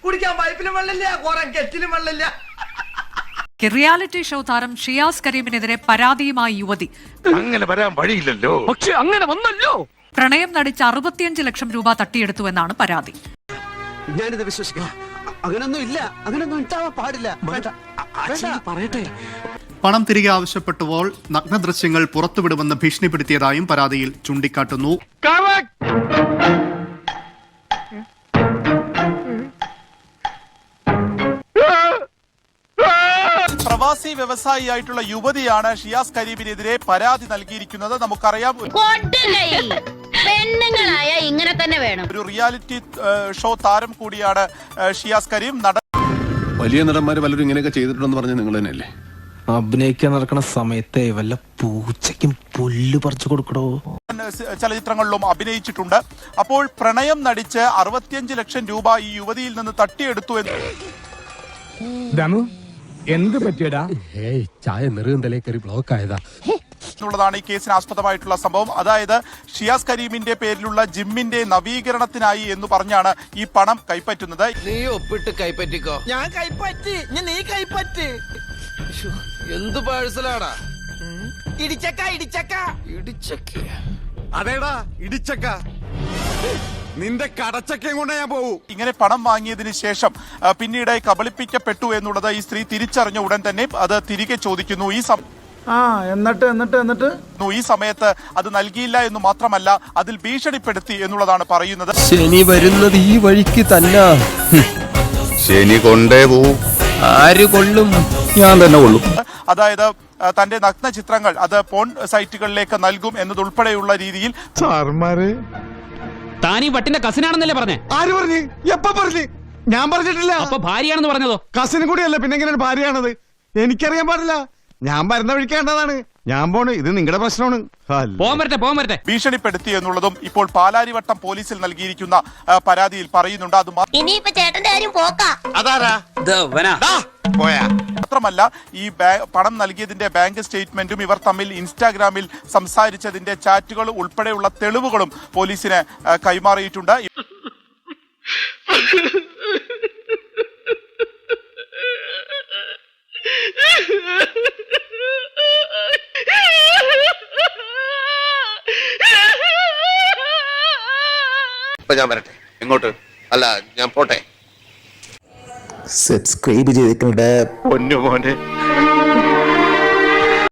കുടിക്കാൻ പൈപ്പിലും വെള്ളമില്ല, കുറെ കെറ്റിലും വെള്ളമില്ല. റിയാലിറ്റി ഷോ താരം ഷിയാസ് കരീമിനെതിരെ പരാതിയുമായി യുവതി. അങ്ങനെ വരാൻ വഴിയില്ലല്ലോ, പക്ഷെ അങ്ങനെ വന്നല്ലോ. പ്രണയം നടിച്ച് 65 ലക്ഷം രൂപ തട്ടിയെടുത്തുവെന്നാണ് പരാതി. ഞാനിത് വിശ്വസിക്കാം. അങ്ങനൊന്നും ഇല്ല, അങ്ങനൊന്നും ഉണ്ടാവാൻ പാടില്ല. പറയട്ടെ. പണം തിരികെ ആവശ്യപ്പെട്ടപ്പോൾ നഗ്നദൃശ്യങ്ങൾ പുറത്തുവിടുമെന്ന് ഭീഷണിപ്പെടുത്തിയതായും പരാതിയിൽ ചൂണ്ടിക്കാട്ടുന്നു. പ്രവാസി വ്യവസായിയായിട്ടുള്ള യുവതിയാണ് ഷിയാസ് കരീമിനെതിരെ പരാതി നൽകിയിരിക്കുന്നത്. നമുക്കറിയാം, പെണ്ണുങ്ങളായ ഇങ്ങനെ തന്നെ വേണം. ഒരു റിയാലിറ്റി ഷോ താരം കൂടിയാണ് ഷിയാസ് കരീം. വലിയ നടന്മാര് പലരും ഇങ്ങനെയൊക്കെ ചെയ്തിട്ടുണ്ടെന്ന് പറഞ്ഞ് നിങ്ങൾ തന്നെയല്ലേ അഭിനയിക്കാൻ നടക്കുന്ന സമയത്തെ വല്ല പൂച്ചയ്ക്കും പുല്ല് പറിച്ചു കൊടുക്കണോ? ചലച്ചിത്രങ്ങളിലും അഭിനയിച്ചിട്ടുണ്ട്. അപ്പോൾ പ്രണയം നടിച്ച് 65 ലക്ഷം രൂപ ഈ യുവതിയിൽ നിന്ന് തട്ടിയെടുത്തു എന്ത് പറ്റിയടാ? ചായ നെറുകന്തലേ കയറി ബ്ലോക്ക് ആയതാ എന്നുള്ളതാണ് ഈ കേസിന് ആസ്പദമായിട്ടുള്ള സംഭവം. അതായത് ഷിയാസ് കരീമിന്റെ പേരിലുള്ള ജിമ്മിന്റെ നവീകരണത്തിനായി എന്ന് പറഞ്ഞാണ് ഈ പണം കൈപ്പറ്റുന്നത്. നീ ഒപ്പിട്ട് കൈപ്പറ്റിക്കോ. ഞാൻ കൈപ്പറ്റി, നീ കൈപ്പറ്റി. എന്ത് പാഴ്സലാടാ? ഇടിച്ചക്ക ഇടിച്ചക്ക ഇടിച്ചക്ക. അതേടാ ഇടിച്ചക്ക. നിന്റെ കടച്ചക്കയും കൊണ്ട് ഞാൻ പോകൂ. ഇങ്ങനെ പണം വാങ്ങിയതിന് ശേഷം പിന്നീട് കബളിപ്പിക്കപ്പെട്ടു എന്നുള്ളത് ഈ സ്ത്രീ തിരിച്ചറിഞ്ഞ ഉടൻ തന്നെ അത് തിരികെ ചോദിക്കുന്നു. ഈ സമയത്ത് അത് നൽകിയില്ല എന്ന് മാത്രമല്ല, അതിൽ ഭീഷണിപ്പെടുത്തി എന്നുള്ളതാണ് പറയുന്നത്. ശനി വരുന്നത് ഈ വഴിക്ക് തന്നെ. ശനി കൊണ്ടേ പോവും. ആര് കൊള്ളും? ഞാൻ തന്നെ കൊള്ളും. അതായത് തന്റെ നഗ്ന ചിത്രങ്ങൾ അത് പോൺ സൈറ്റുകളിലേക്ക് നൽകും എന്നതുൾപ്പെടെയുള്ള രീതിയിൽ. താനീ വട്ടിന്റെ കസിനാണെന്നല്ലേ പറഞ്ഞേ? ആര് പറഞ്ഞു? എപ്പ പറഞ്ഞു? ഞാൻ പറഞ്ഞിട്ടില്ല. അപ്പൊ ഭാര്യയാണെന്ന് പറഞ്ഞതോ? കസിനും കൂടിയല്ല, പിന്നെ എങ്ങനെയാണ് ഭാര്യയാണത്? എനിക്കറിയാൻ പാടില്ല. ഞാൻ വരുന്ന വഴിക്കേണ്ടതാണ്. ഞാൻ പോണ്. ഇത് നിങ്ങളുടെ പ്രശ്നമാണ്. പോകാൻ വരട്ടെ. ഭീഷണിപ്പെടുത്തി എന്നുള്ളതും ഇപ്പോൾ പാലാരിവട്ടം പോലീസിൽ നൽകിയിരിക്കുന്ന പരാതിയിൽ പറയുന്നുണ്ട്. അത് ഇനിയിപ്പോ ചേട്ടന്റെ കാര്യം പോക്കാ. മാത്രമല്ല, ഈ പണം നൽകിയതിന്റെ ബാങ്ക് സ്റ്റേറ്റ്മെന്റും ഇവർ തമ്മിൽ ഇൻസ്റ്റാഗ്രാമിൽ സംസാരിച്ചതിന്റെ ചാറ്റുകൾ ഉൾപ്പെടെയുള്ള തെളിവുകളും പോലീസിന് കൈമാറിയിട്ടുണ്ട്. ഞാൻ വരട്ടെ. എങ്ങോട്ട്? അല്ല, ഞാൻ പോട്ടെ. സബ്സ്ക്രൈബ് ചെയ്തിട്ടുണ്ട് പൊന്നു മോനെ.